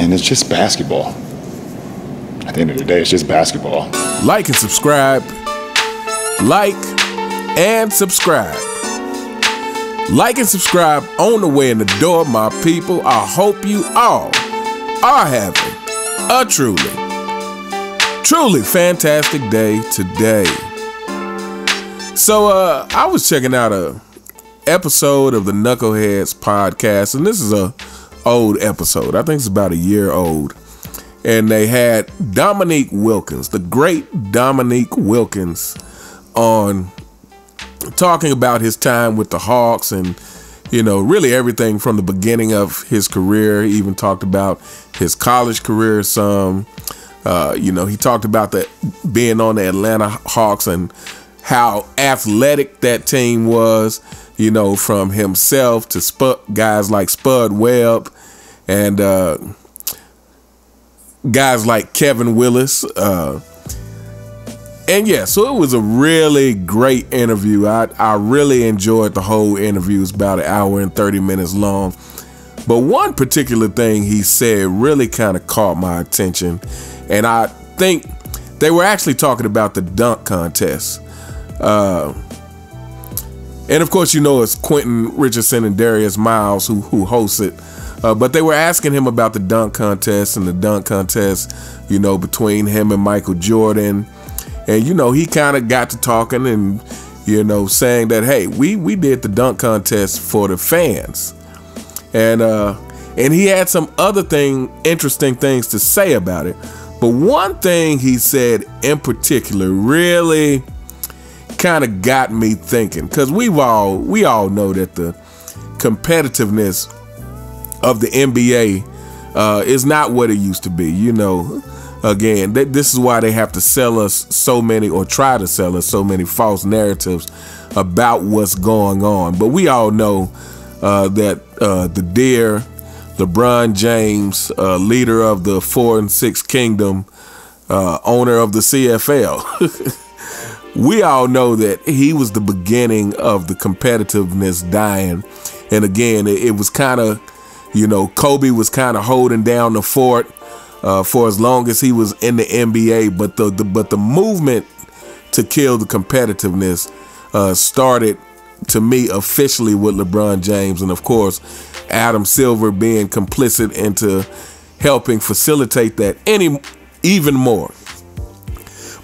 And it's just basketball. At the end of the day, it's just basketball. Like and subscribe. Like and subscribe. Like and subscribe on the way in the door, my people. I hope you all are having a truly fantastic day today. So I was checking out a episode of the KnuckleHeads podcast, and this is a old episode. I think it's about a year old. And they had Dominique Wilkins, the great Dominique Wilkins, on talking about his time with the Hawks and, you know, really everything from the beginning of his career. He even talked about his college career some. You know, he talked about being on the Atlanta Hawks and how athletic that team was, you know, from himself to guys like Spud Webb and guys like Kevin Willis. And yeah, so it was a really great interview. I really enjoyed the whole interview. It was about an hour and 30 minutes long. But one particular thing he said really kind of caught my attention. And I think they were actually talking about the dunk contest. And of course, you know, it's Quentin, Richardson, and Darius Miles who host it. But they were asking him about the dunk contest and the dunk contest, you know, between him and Michael Jordan. And, you know, he kind of got to talking and, you know, saying that, hey, we did the dunk contest for the fans. And he had some other interesting things to say about it. But one thing he said in particular really kind of got me thinking, because we all know that the competitiveness of the NBA is not what it used to be. You know, again, this is why they have to sell us so many, or try to sell us so many false narratives about what's going on. But we all know that the dear LeBron James, leader of the 4 and 6 Kingdom, owner of the CFL, we all know that he was the beginning of the competitiveness dying. And again, it was kind of, you know, Kobe was kind of holding down the fort for as long as he was in the NBA, but the movement to kill the competitiveness started, to me, officially with LeBron James, and of course Adam Silver being complicit into helping facilitate that even more.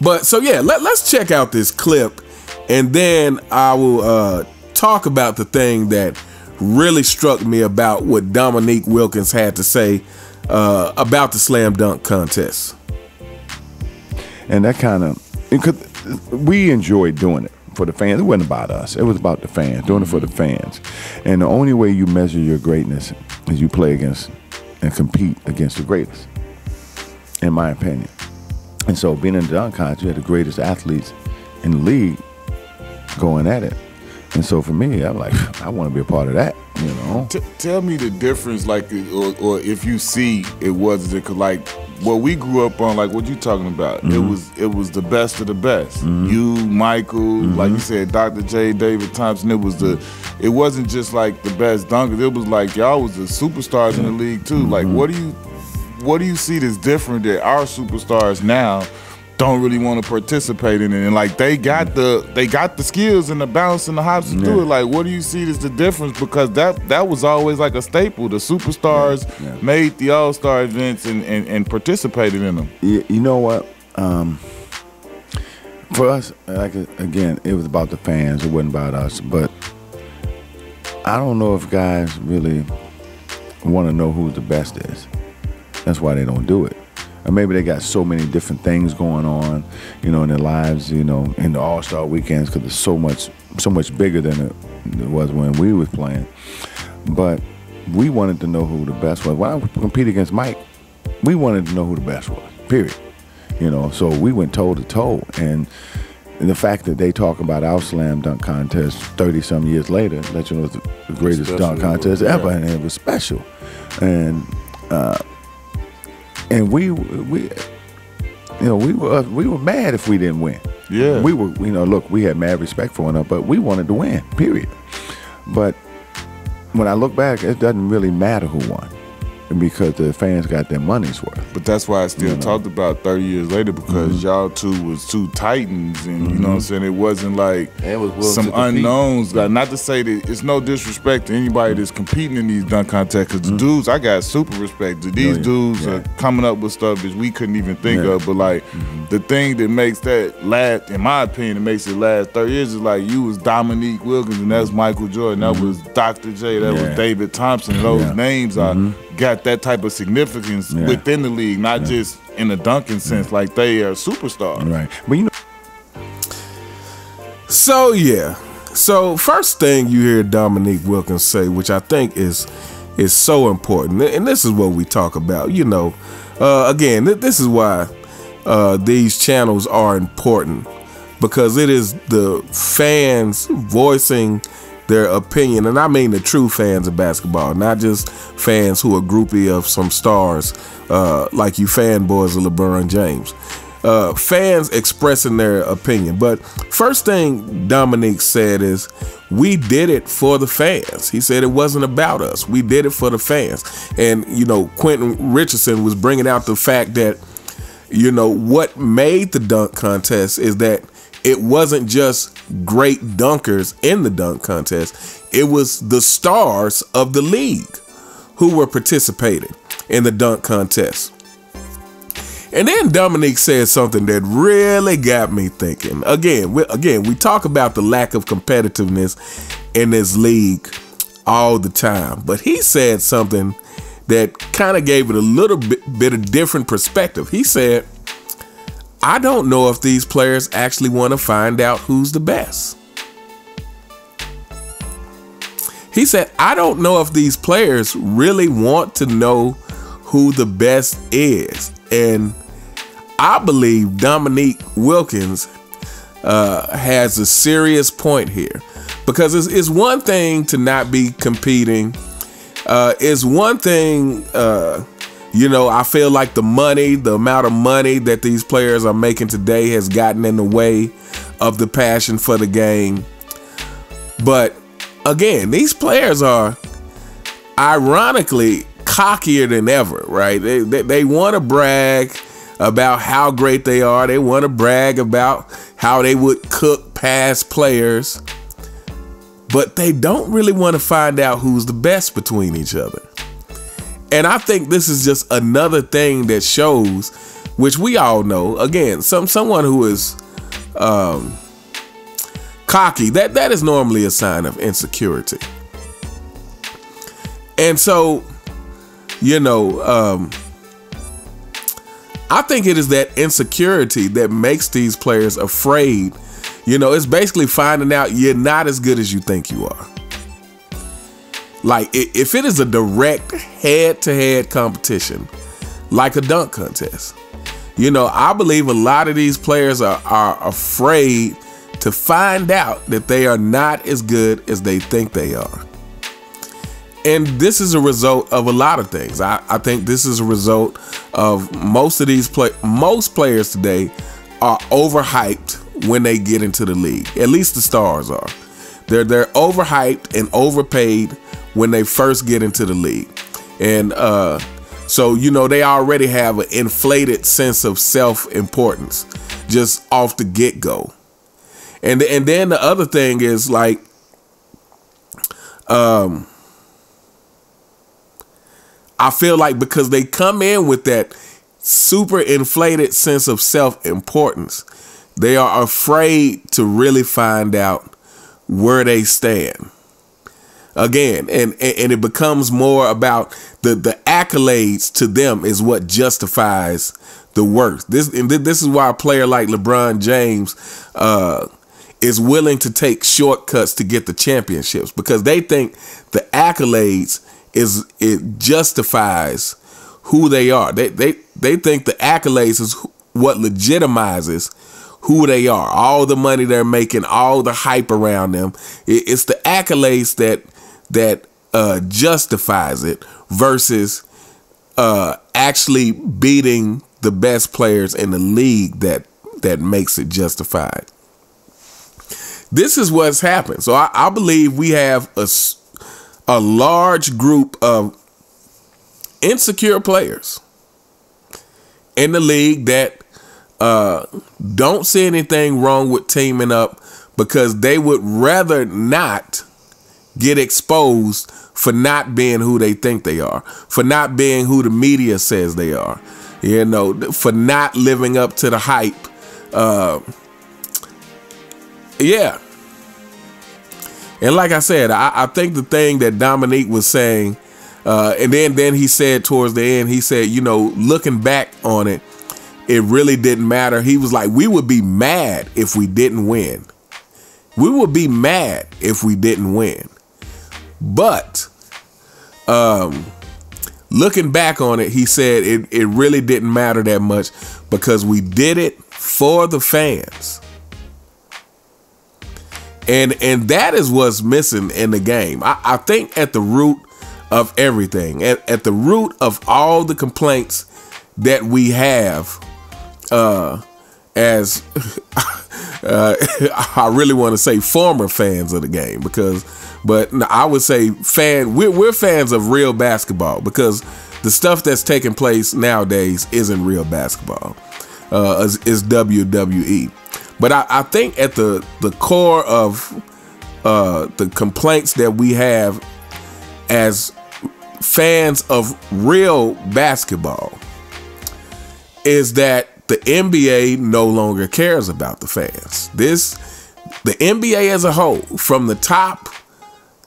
But so yeah, let's check out this clip, and then I will talk about the thing that really struck me about what Dominique Wilkins had to say about the slam dunk contest. And that kind of, we enjoyed doing it for the fans. It wasn't about us. It was about the fans, doing it for the fans. And the only way you measure your greatness is you play against and compete against the greatest, in my opinion. And so being in the dunk contest, you had the greatest athletes in the league going at it. And so for me, I'm like, I want to be a part of that, you know. Tell me the difference, like, or if you see it was, like, what we grew up on, like what you talking about. Mm-hmm. It was the best of the best. Mm-hmm. You, Michael, mm-hmm. like you said, Dr. J, David Thompson. It wasn't just like the best dunkers. It was like y'all was the superstars in the league too. Mm-hmm. Like, what do you see that's different that our superstars now don't really want to participate in it? And like they got the skills and the balance and the hops to do it. Like, what do you see as the difference? Because that was always like a staple. The superstars made the All-Star events and participated in them. You know what? For us, like, again, it was about the fans. It wasn't about us. But I don't know if guys really want to know who the best is. That's why they don't do it. Or maybe they got so many different things going on, you know, in their lives, you know, in the All-Star weekends, because it's so much bigger than it was when we was playing. But we wanted to know who the best was. When I competed against Mike, we wanted to know who the best was, period. You know, so we went toe-to-toe. And the fact that they talk about our slam dunk contest 30-some years later, let you know it's the greatest dunk contest ever, and it was special. And we you know, we were mad if we didn't win. Yeah. We were, you know, look, we had mad respect for one another, but we wanted to win, period. But when I look back, it doesn't really matter who won. because the fans got their money's worth. But that's why I still talked about 30 years later, because y'all two was two titans, and you know what I'm saying? It wasn't like some unknowns. Not to say that it's no disrespect to anybody that's competing in these dunk contests, because the dudes, I got super respect to. These dudes are coming up with stuff that we couldn't even think of. But like the thing that makes that last, in my opinion, it makes it last 30 years is like you was Dominique Wilkins, and that's Michael Jordan, that was Dr. J, that was David Thompson. Those names are got that type of significance within the league, not just in a dunking sense, like they are superstars. Right. But you know. So yeah. So first thing you hear Dominique Wilkins say, which I think is so important, and this is what we talk about. You know, again, this is why these channels are important, because it is the fans voicing their opinion, and I mean the true fans of basketball, not just fans who are groupie of some stars like you fanboys of LeBron James. Fans expressing their opinion. But first thing Dominique said is, we did it for the fans. He said it wasn't about us. We did it for the fans. And, you know, Quentin Richardson was bringing out the fact that, you know, what made the dunk contest is that it wasn't just great dunkers in the dunk contest. It was the stars of the league who were participating in the dunk contest. And then Dominique said something that really got me thinking. Again, we talk about the lack of competitiveness in this league all the time, but he said something that kind of gave it a little bit of different perspective. He said, I don't know if these players actually want to find out who's the best. He said, I don't know if these players really want to know who the best is. And I believe Dominique Wilkins has a serious point here, because it's one thing to not be competing. It's one thing, you know, I feel like the amount of money that these players are making today has gotten in the way of the passion for the game. But again, these players are ironically cockier than ever, right? They want to brag about how great they are. They want to brag about how they would cook past players, but they don't really want to find out who's the best between each other. And I think this is just another thing that shows, which we all know, again, someone who is cocky, that is normally a sign of insecurity. And so, you know, I think it is that insecurity that makes these players afraid. You know, it's basically finding out you're not as good as you think you are. Like, if it is a direct head-to-head competition, like a dunk contest, you know, I believe a lot of these players are afraid to find out that they are not as good as they think they are. And this is a result of a lot of things. I think this is a result of most players today are overhyped when they get into the league. At least the stars are. They're overhyped and overpaid when they first get into the league. And so, you know, they already have an inflated sense of self-importance just off the get-go. And then the other thing is, like, I feel like because they come in with that super inflated sense of self-importance, they are afraid to really find out where they stand. Again, and it becomes more about the accolades to them is what justifies the worth. This is why a player like LeBron James is willing to take shortcuts to get the championships, because they think the accolades it justifies who they are. They think the accolades is what legitimizes who they are. All the money they're making, all the hype around them. It's the accolades that justifies it versus actually beating the best players in the league that makes it justified. This is what's happened. So I believe we have a large group of insecure players in the league that don't see anything wrong with teaming up because they would rather not get exposed for not being who they think they are, for not being who the media says they are, you know, for not living up to the hype. Yeah. And like I said, I think the thing that Dominique was saying, and then he said towards the end, he said, you know, looking back on it, it really didn't matter. He was like, we would be mad if we didn't win. We would be mad if we didn't win. But looking back on it, he said it really didn't matter that much because we did it for the fans. And that is what's missing in the game. I think at the root of everything, at the root of all the complaints that we have, as I really want to say former fans of the game, but I would say we're fans of real basketball, because the stuff that's taking place nowadays isn't real basketball. Is WWE. But I think at the core of the complaints that we have as fans of real basketball is that the NBA no longer cares about the fans. The NBA as a whole, from the top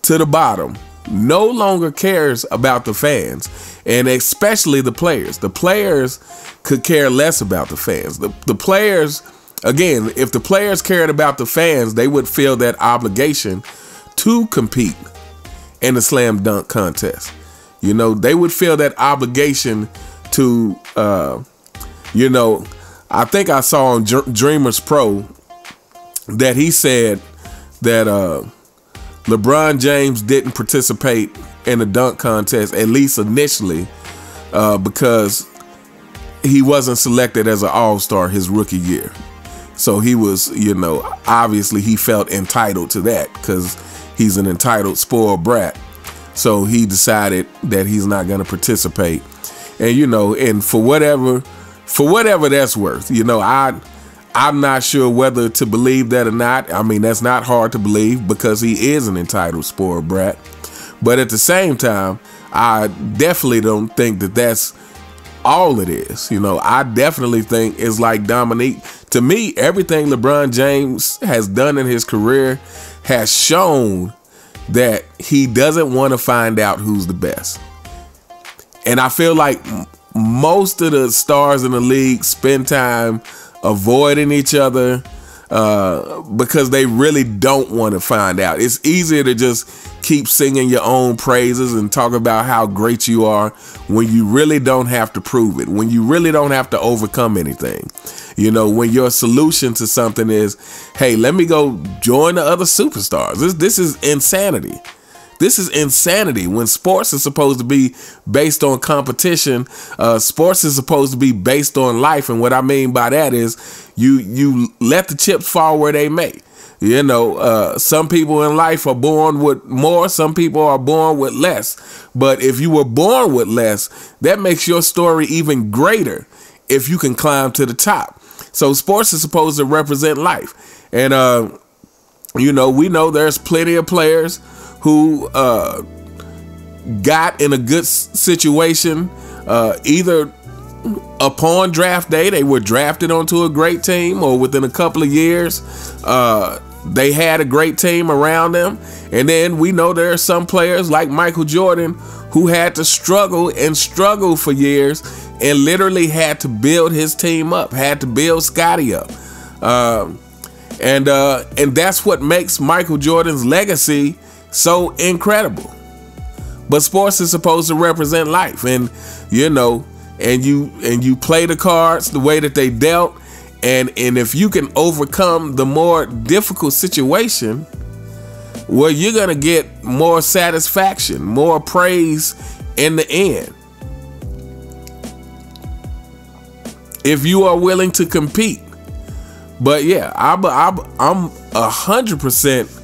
to the bottom, no longer cares about the fans, and especially the players. The players could care less about the fans. The players, again, if the players cared about the fans, they would feel that obligation to compete in the slam dunk contest. You know, they would feel that obligation to, you know, I think I saw on Dreamers Pro that he said that LeBron James didn't participate in the dunk contest, at least initially, because he wasn't selected as an all-star his rookie year. So he was, you know, obviously he felt entitled to that because he's an entitled spoiled brat. So he decided that he's not going to participate. And, you know, and for whatever that's worth, you know, I'm not sure whether to believe that or not. I mean, that's not hard to believe because he is an entitled spoiled brat. But at the same time, I definitely don't think that that's all it is. You know, I definitely think it's like Dominique. To me, everything LeBron James has done in his career has shown that he doesn't want to find out who's the best. And I feel like most of the stars in the league spend time avoiding each other because they really don't want to find out. It's easier to just keep singing your own praises and talk about how great you are when you really don't have to prove it, when you really don't have to overcome anything. You know, when your solution to something is, hey, let me go join the other superstars. This is insanity. This is insanity. When sports is supposed to be based on competition, sports is supposed to be based on life. And what I mean by that is you let the chips fall where they may. You know, some people in life are born with more, some people are born with less. But if you were born with less, that makes your story even greater if you can climb to the top. So sports is supposed to represent life. And, you know, we know there's plenty of players who got in a good situation either upon draft day, they were drafted onto a great team, or within a couple of years they had a great team around them. And then we know there are some players like Michael Jordan who had to struggle for years and literally had to build his team up, had to build Scottie up. And that's what makes Michael Jordan's legacy so incredible. But sports is supposed to represent life, and you know, and you play the cards the way that they dealt, and if you can overcome the more difficult situation, well, you're gonna get more satisfaction, more praise in the end, if you are willing to compete. But yeah, I'm 100%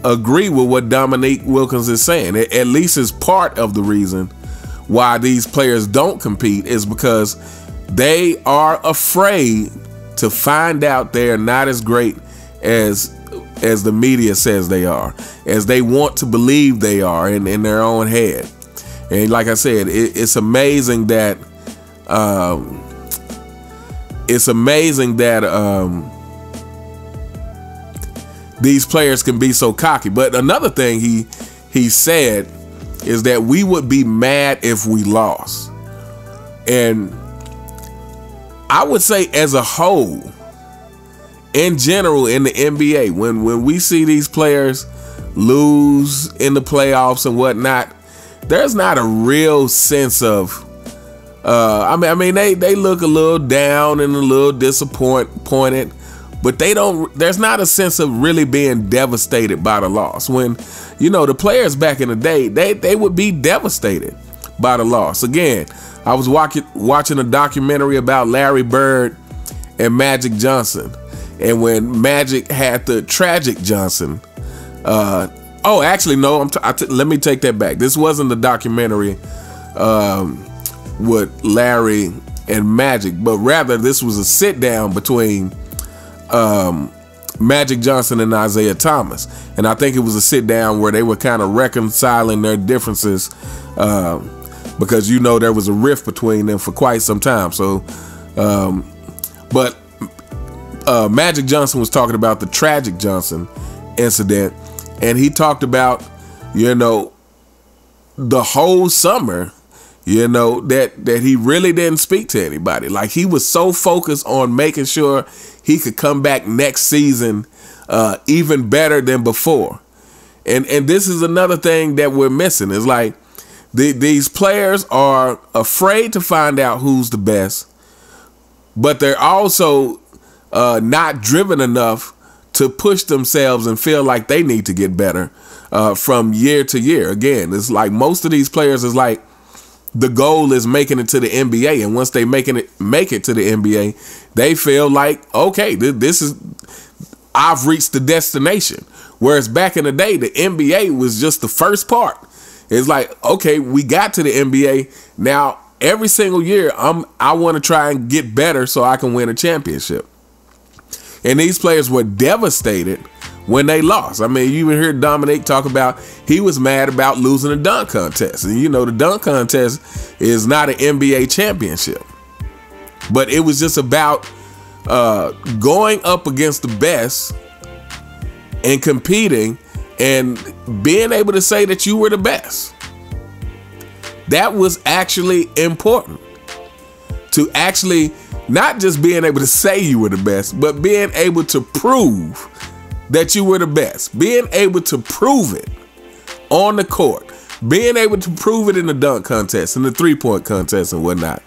agree with what Dominique Wilkins is saying. At least is part of the reason why these players don't compete is because they are afraid to find out they're not as great as the media says they are, as they want to believe they are in their own head. And like I said, it's amazing that these players can be so cocky. But another thing he said is that we would be mad if we lost. And I would say as a whole, in general, in the NBA, when we see these players lose in the playoffs and whatnot, there's not a real sense of, I mean, they look a little down and a little disappointed, but there's not a sense of really being devastated by the loss. When, you know, the players back in the day, they would be devastated by the loss. Again, I was watching a documentary about Larry Bird and Magic Johnson. And when Magic had the tragic Johnson, oh, actually, no, let me take that back. This wasn't the documentary with Larry and Magic, but rather this was a sit down between Magic Johnson and Isaiah Thomas. And I think it was a sit down where they were kind of reconciling their differences because, you know, there was a rift between them for quite some time. So, but Magic Johnson was talking about the tragic Johnson incident, and he talked about, you know, the whole summer, you know, that he really didn't speak to anybody. Like, he was so focused on making sure he could come back next season even better than before. And this is another thing that we're missing. Is like these players are afraid to find out who's the best, but they're also not driven enough to push themselves and feel like they need to get better from year to year. Again, it's like most of these players is like the goal is making it to the NBA, and once they make it to the NBA, they feel like, okay, I've reached the destination. Whereas back in the day, the NBA was just the first part. It's like, okay, we got to the NBA. Now every single year, I want to try and get better so I can win a championship. And these players were devastated when they lost. I mean, you even hear Dominique talk about he was mad about losing a dunk contest. And you know, the dunk contest is not an NBA championship. But it was just about going up against the best and competing and being able to say that you were the best. That was actually important. To actually not just being able to say you were the best, but being able to prove that you were the best. Being able to prove it on the court. Being able to prove it in the dunk contest and the three-point contest and whatnot.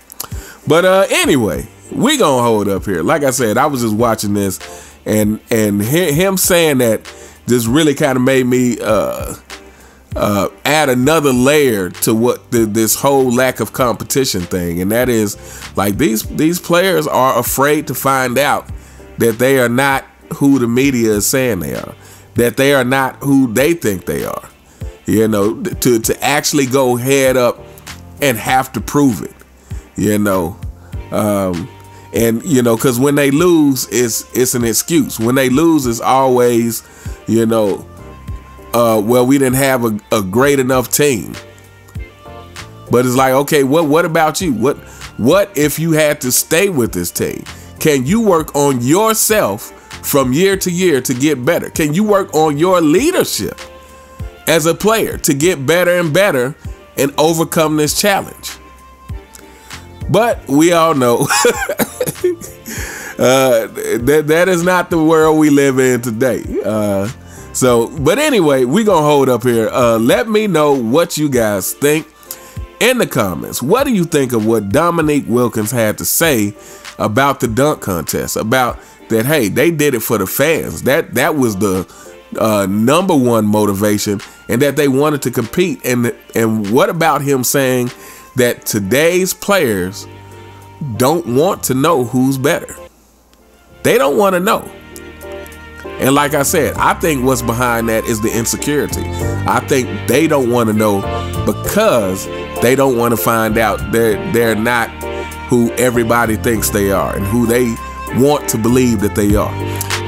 But anyway, we gonna hold up here. Like I said, I was just watching this, and him saying that just really kind of made me add another layer to what this whole lack of competition thing. And that is, like, these players are afraid to find out that they are not who the media is saying they are, that they are not who they think they are, you know, to actually go head up and have to prove it, you know. And you know, because when they lose, it's an excuse. When they lose, it's always, you know, well, we didn't have a great enough team. But it's like, okay, what about you? What if you had to stay with this team? Can you work on yourself from year to year to get better? Can you work on your leadership as a player to get better and better and overcome this challenge? But we all know that is not the world we live in today. But anyway, we gonna hold up here. Let me know what you guys think in the comments. What do you think of what Dominique Wilkins had to say about the dunk contest? About that, hey, they did it for the fans. That was the number one motivation, and that they wanted to compete. And what about him saying that today's players don't want to know who's better? They don't want to know. And like I said, I think what's behind that is the insecurity. I think they don't want to know because They don't want to find out they're not who everybody thinks they are and who they want to believe that they are.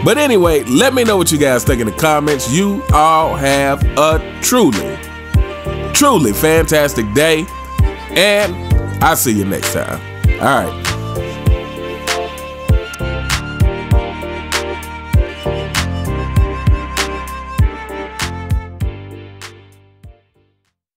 But anyway, let me know what you guys think in the comments. You all have a truly, truly fantastic day, and I'll see you next time. All right.